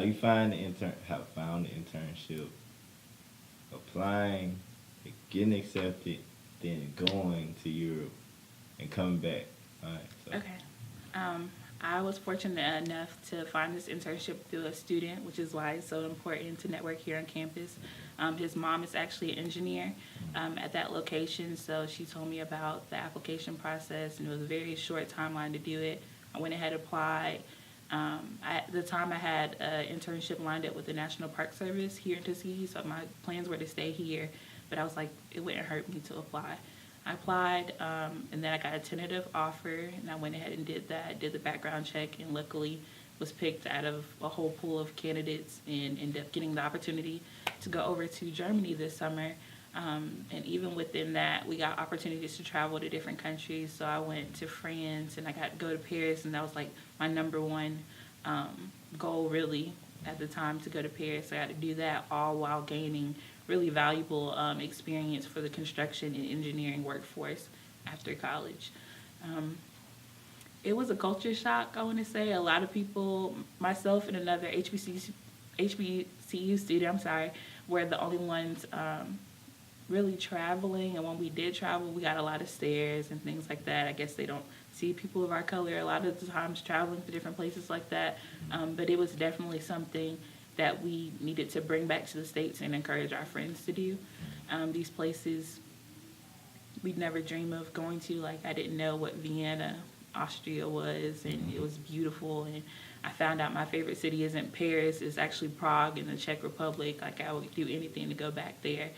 you find the how found the internship, applying, getting accepted, then going to Europe and coming back. All right. So. Okay. I was fortunate enough to find this internship through a student, which is why it's so important to network here on campus. His mom is actually an engineer at that location, so she told me about the application process, and it was a very short timeline to do it. I went ahead and applied. At the time, I had an internship lined up with the National Park Service here in Tuskegee, so my plans were to stay here, but I was like, it wouldn't hurt me to apply. I applied, and then I got a tentative offer, and I went ahead and did that, did the background check, and luckily was picked out of a whole pool of candidates and ended up getting the opportunity to go over to Germany this summer. And even within that, we got opportunities to travel to different countries. So I went to France, and I got to go to Paris, and that was like my number one goal, really, at the time, to go to Paris. I got to do that all while gaining really valuable experience for the construction and engineering workforce after college. It was a culture shock, I want to say. A lot of people, myself and another HBCU student, were the only ones really traveling. And when we did travel, we got a lot of stares and things like that. I guess they don't see people of our color a lot of the times traveling to different places like that. But it was definitely something that we needed to bring back to the States and encourage our friends to do. These places we'd never dream of going to. Like, I didn't know what Vienna, Austria was, and it was beautiful. And I found out my favorite city isn't Paris, it's actually Prague in the Czech Republic. Like, I would do anything to go back there.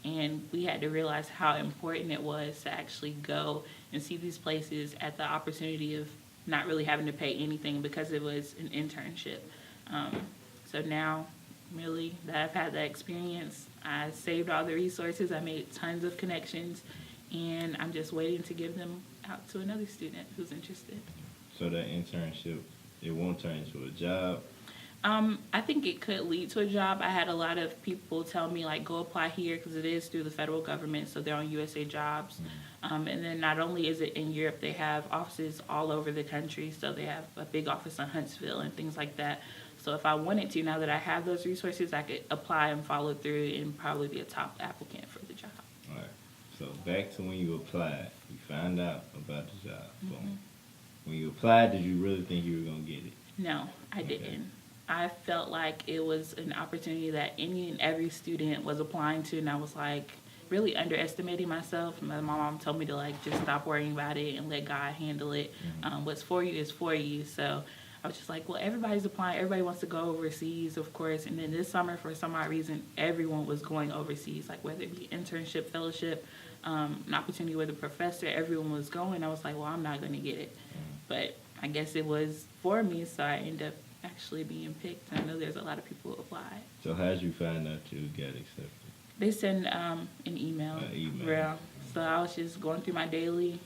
And we had to realize how important it was to actually go and see these places at the opportunity of not really having to pay anything because it was an internship. So now, really, that I've had that experience, I saved all the resources, I made tons of connections, and I'm just waiting to give them out to another student who's interested. So that internship, it won't turn into a job? I think it could lead to a job. I had a lot of people tell me, like, go apply here because it is through the federal government, so they're on USA Jobs. And then not only is it in Europe, they have offices all over the country, so they have a big office in Huntsville and things like that. So if I wanted to, now that I have those resources, I could apply and follow through and probably be a top applicant for the job. All right. So back to when you applied, you found out about the job. Boom. When you applied, did you really think you were going to get it? No, I didn't. I felt like it was an opportunity that any and every student was applying to, and I was like really underestimating myself. My mom told me to like just stop worrying about it and let God handle it. What's for you is for you. So I was just like, well, everybody's applying. Everybody wants to go overseas, of course. And then this summer, for some odd reason, everyone was going overseas, like whether it be internship, fellowship, an opportunity with a professor, everyone was going. I was like, well, I'm not going to get it. But I guess it was for me, so I ended up actually being picked. I know there's a lot of people who applied. So how did you find out you got accepted? They send an email. Yeah. So I was just going through my daily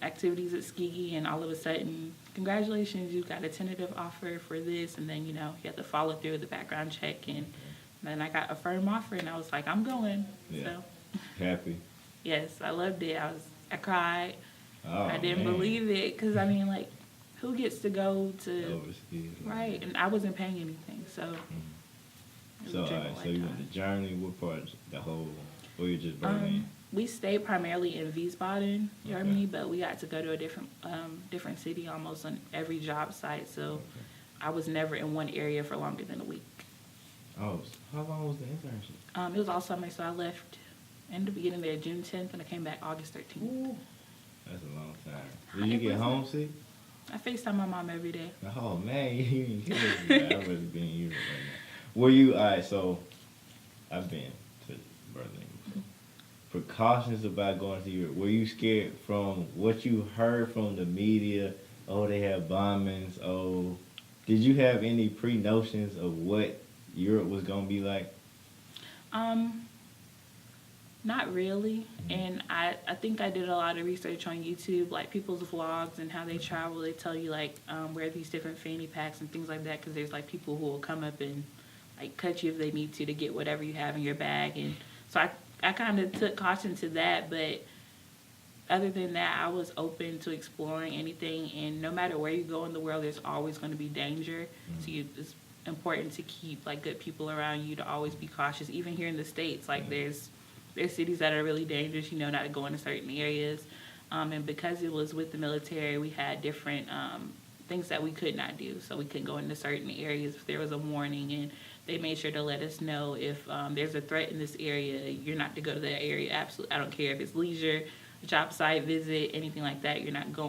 activities at Tuskegee, and all of a sudden, congratulations, you got a tentative offer for this, and then, you have to follow through with the background check, and then I got a firm offer, and I was like, I'm going. Yeah. So Happy? Yes, I loved it. I cried. Oh, I didn't believe it, because, I mean, like, who gets to go to... Overseas. Right, and I wasn't paying anything, so... So, all right, so you went to Germany, what part, the whole, or you just Berlin? We stayed primarily in Wiesbaden, Germany, but we got to go to a different city almost on every job site, so I was never in one area for longer than a week. Oh, how long was the internship? It was all summer, so I left, ended up getting there June 10th, and I came back August 13th. Ooh. That's a long time. Did you get homesick? I FaceTime my mom every day. Oh, man, you ain't kidding me. I would have been you right now. Were you, all right, so I've been to Berlin before. Precautions about going to Europe. Were you scared from what you heard from the media? Oh, they have bombings. Oh, did you have any pre-notions of what Europe was going to be like? Not really. And I think I did a lot of research on YouTube, like people's vlogs and how they travel. They tell you, like, wear these different fanny packs and things like that, because there's, like, people who will come up and, like, cut you if they need to get whatever you have in your bag. And so I kind of took caution to that, but other than that, I was open to exploring anything. And no matter where you go in the world, there's always going to be danger. So you just important to keep like good people around you, to always be cautious. Even here in the States, like there's cities that are really dangerous, you know, not to go into certain areas. And because it was with the military, we had different things that we could not do. So we couldn't go into certain areas if there was a warning, and they made sure to let us know if there's a threat in this area, you're not to go to that area. Absolutely, I don't care if it's leisure, a job site visit, anything like that, you're not going.